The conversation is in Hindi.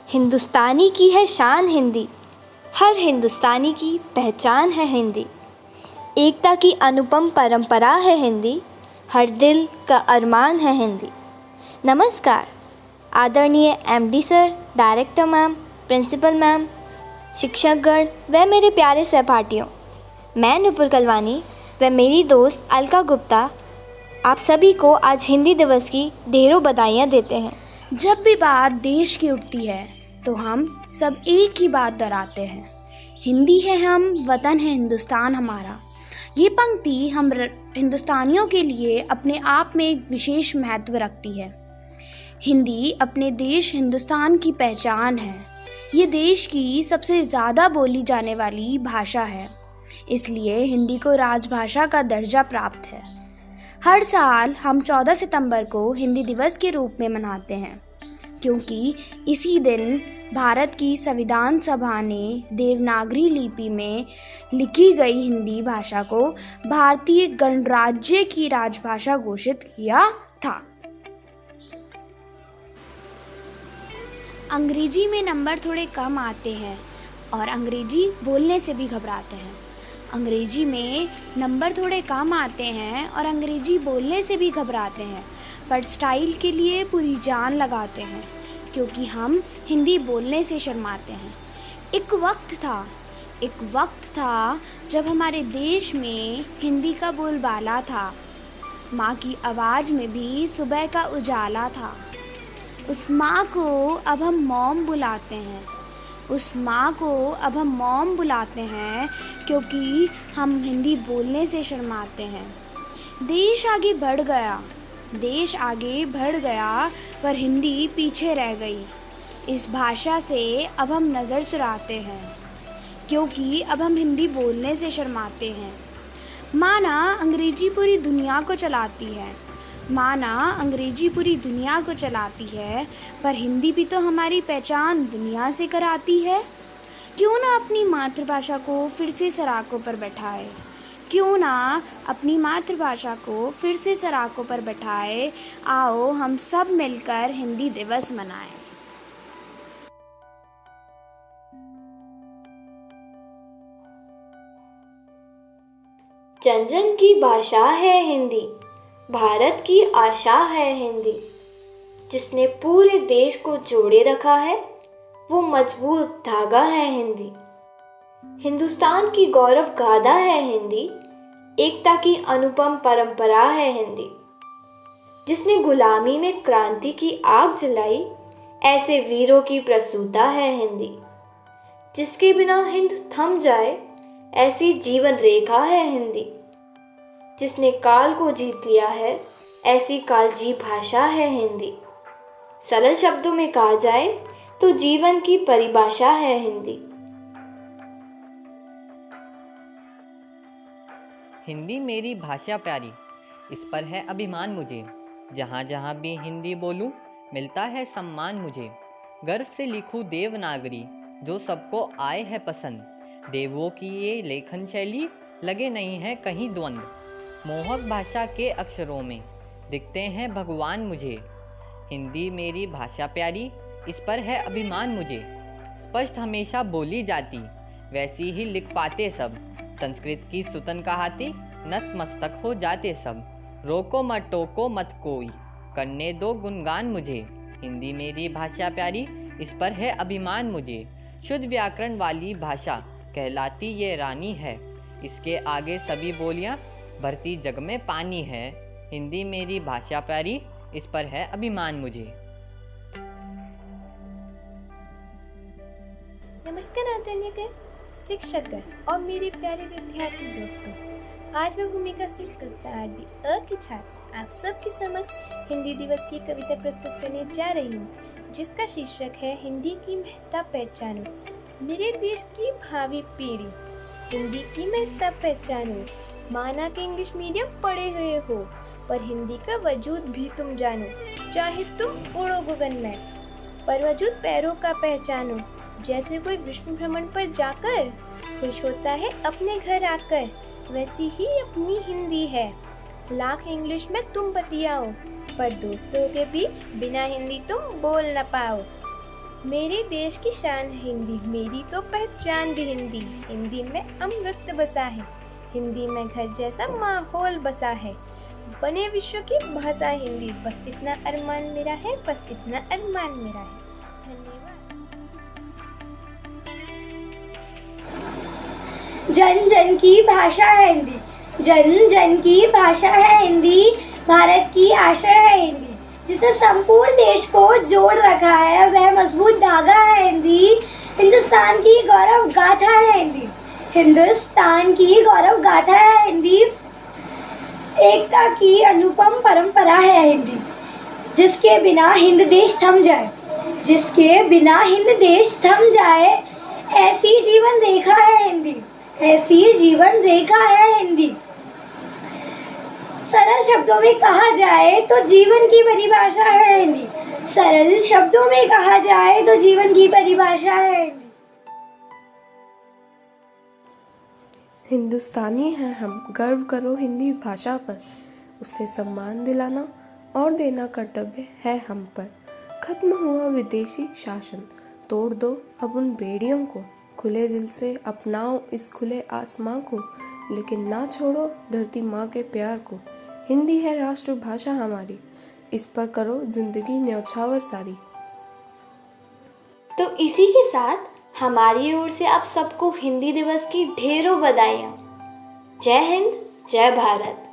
हिंदुस्तानी की है शान हिंदी, हर हिंदुस्तानी की पहचान है हिंदी। एकता की अनुपम परंपरा है हिंदी, हर दिल का अरमान है हिंदी। नमस्कार आदरणीय MD sir, director ma'am, principal ma'am, शिक्षकगण व मेरे प्यारे सहपाठियों। मैं नुपुर कलवानी व मेरी दोस्त अलका गुप्ता आप सभी को आज हिंदी दिवस की ढेरों बधाइयाँ देते हैं। जब भी बात देश की उठती है तो हम सब एक ही बात दोहराते हैं, हिंदी है हम, वतन है हिंदुस्तान हमारा। ये पंक्ति हम हिंदुस्तानियों के लिए अपने आप में एक विशेष महत्व रखती है। हिंदी अपने देश हिंदुस्तान की पहचान है। ये देश की सबसे ज़्यादा बोली जाने वाली भाषा है, इसलिए हिंदी को राजभाषा का दर्जा प्राप्त है। हर साल हम 14 सितंबर को हिंदी दिवस के रूप में मनाते हैं, क्योंकि इसी दिन भारत की संविधान सभा ने देवनागरी लिपि में लिखी गई हिंदी भाषा को भारतीय गणराज्य की राजभाषा घोषित किया था। अंग्रेजी में नंबर थोड़े कम आते हैं और अंग्रेजी बोलने से भी घबराते हैं। अंग्रेजी में नंबर थोड़े कम आते हैं और अंग्रेजी बोलने से भी घबराते हैं, पर स्टाइल के लिए पूरी जान लगाते हैं, क्योंकि हम हिंदी बोलने से शर्माते हैं। एक वक्त था जब हमारे देश में हिंदी का बोलबाला था। माँ की आवाज़ में भी सुबह का उजाला था। उस माँ को अब हम मॉम बुलाते हैं। क्योंकि हम हिंदी बोलने से शर्माते हैं। देश आगे बढ़ गया पर हिंदी पीछे रह गई। इस भाषा से अब हम नज़र चुराते हैं, क्योंकि अब हम हिंदी बोलने से शर्माते हैं। माना अंग्रेजी पूरी दुनिया को चलाती है, पर हिंदी भी तो हमारी पहचान दुनिया से कराती है। क्यों ना अपनी मातृभाषा को फिर से सराकों पर बैठाए। आओ हम सब मिलकर हिंदी दिवस मनाएं। जन जन की भाषा है हिंदी, भारत की आशा है हिंदी। जिसने पूरे देश को जोड़े रखा है वो मजबूत धागा है हिंदी। हिंदुस्तान की गौरव गाथा है हिंदी, एकता की अनुपम परंपरा है हिंदी। जिसने गुलामी में क्रांति की आग जलाई, ऐसे वीरों की प्रसूता है हिंदी। जिसके बिना हिंद थम जाए, ऐसी जीवन रेखा है हिंदी। जिसने काल को जीत लिया है, ऐसी कालजी भाषा है हिंदी। सरल शब्दों में कहा जाए तो जीवन की परिभाषा है हिंदी। हिंदी मेरी भाषा प्यारी, इस पर है अभिमान मुझे। जहाँ जहाँ भी हिंदी बोलूँ मिलता है सम्मान मुझे। गर्व से लिखूँ देवनागरी, जो सबको आए है पसंद। देवों की ये लेखन शैली, लगे नहीं है कहीं द्वंद्व। मोहक भाषा के अक्षरों में दिखते हैं भगवान मुझे। हिंदी मेरी भाषा प्यारी, इस पर है अभिमान मुझे। स्पष्ट हमेशा बोली जाती, वैसी ही लिख पाते सब। संस्कृत की सुतन कहाती, नतमस्तक हो जाते सब। रोको मत टोको मत कोई, करने दो गुणगान मुझे। हिंदी मेरी भाषा प्यारी, इस पर है अभिमान मुझे। शुद्ध व्याकरण वाली भाषा कहलाती ये रानी है। इसके आगे सभी बोलियां भरती जग में पानी है। हिंदी मेरी भाषा प्यारी, इस पर है अभिमान मुझे। नमस्कार आदरणीय शिक्षकगण और मेरे प्यारे विद्यार्थी दोस्तों। आज मैं भूमिका सिंह कक्षा 8वीं अ की छात्र आप सबके समक्ष हिंदी दिवस की कविता प्रस्तुत करने जा रही हूँ, जिसका शीर्षक है हिंदी की महत्ता पहचानो। मेरे देश की भावी पीढ़ी हिंदी की महत्ता पहचानो। माना कि इंग्लिश मीडियम पढ़े हुए हो, पर हिंदी का वजूद भी तुम जानो। चाहे तुम उड़ो गगन में, पर वजूद पैरों का पहचानो। जैसे कोई विश्व भ्रमण पर जाकर खुश होता है अपने घर आकर, वैसी ही अपनी हिंदी है। लाख इंग्लिश में तुम बतियाओ, पर दोस्तों के बीच बिना हिंदी तुम बोल न पाओ। मेरे देश की शान है हिंदी, मेरी तो पहचान भी हिंदी। हिंदी में अमृत बसा है, हिंदी में घर जैसा माहौल बसा है। बने विश्व की भाषा हिंदी, बस इतना अरमान मेरा है, बस इतना अरमान मेरा है। धन्यवाद। जन जन की भाषा है हिंदी, जन जन की भाषा है हिंदी, भारत की आशा है हिंदी, जिसने संपूर्ण देश को जोड़ रखा है वह मजबूत धागा है हिंदी। हिंदुस्तान की गौरव गाथा है हिंदी, हिंदुस्तान की गौरव गाथा है हिंदी, एकता की अनुपम परंपरा है हिंदी, जिसके बिना हिंद देश थम जाए, जिसके बिना हिंद देश थम जाए, ऐसी जीवन रेखा है हिंदी, ऐसी जीवन रेखा है हिंदी। सरल शब्दों में कहा जाए तो जीवन की परिभाषा है हिंदी, सरल शब्दों में कहा जाए तो जीवन की परिभाषा है हिंदी। हिंदुस्तानी हैं हम, गर्व करो हिंदी भाषा पर, उसे सम्मान दिलाना और देना कर्तव्य है हम पर। खत्म हुआ विदेशी शासन, तोड़ दो अब उन बेड़ियों को, खुले दिल से अपनाओ इस खुले आसमां को, लेकिन ना छोड़ो धरती माँ के प्यार को। हिंदी है राष्ट्रभाषा हमारी, इस पर करो जिंदगी न्यौछावर सारी। तो इसी के साथ हमारी ओर से आप सबको हिंदी दिवस की ढेरों बधाइयाँ। जय हिंद, जय भारत।